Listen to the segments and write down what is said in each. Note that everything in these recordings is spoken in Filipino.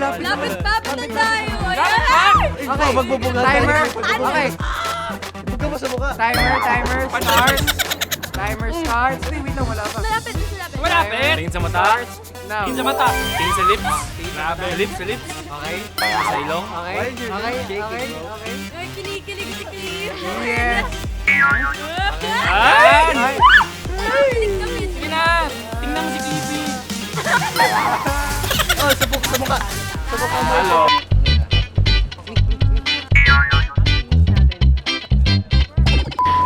Lapit na tayo. Okay, timer. Okay. Bugga mo sa mukha. Timer starts. Timer starts. Wait lang, wala pa. Malapit. Malapit. Tingin sa mata. Now. Tingin sa mata. Tingin sa lips. Grabe. Sa lips. Okay. Tingin sa ilong. Okay. Okay. Ay, kinikilig si Cliff. Yes. Ayan! Ay. Kilig kami. Sige na. Tingnan mo si Clippy. Oh, sabok sa mukha. Halo.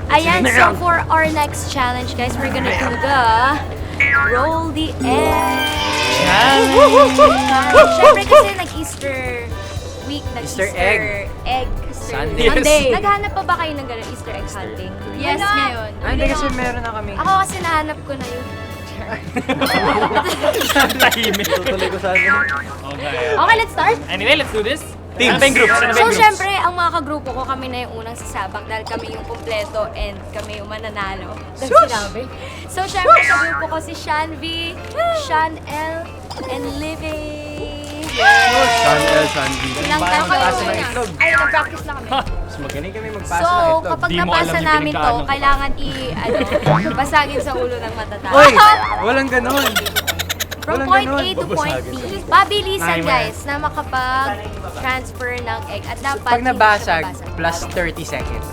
Ayan, so for our next challenge, guys, we're gonna do the roll the egg. Siyempre kasi nag-Easter week, Easter egg. Sunday. Sunday. Naghahanap pa ba kayo ng gano'n Easter egg hunting? Yes, ngayon. Hindi kasi meron na kami. Ako kasi nahanap ko na yun. Tahimik. Tutuloy ko sana. Okay. Okay, let's start. Anyway, let's do this. Teams. Ano ba yung groups? Ano ba So, yung groups? syempre, ang mga kagrupo ko, kami na yung unang sasabak dahil kami yung kumpleto and kami yung mananalo. Sinabi. So, syempre, sa grupo ko si Sean V, Sean L, and Livy. Sean B. Ilang tayo Magpasa ng na. itlog. Ay, nag-practice lang kami. Mas magaling kami magpasa So, ng itlog. kapag Di mo napasa alam yung namin to, pinagdaanan ko. kailangan basagin sa ulo ng matatalo. Uy! Walang ganon. From Walang point ganon. A to point B. Pabilisan, guys, na makapag-transfer ng egg. At dapat Pag hindi siya nabasag, mabasag. plus 30 seconds.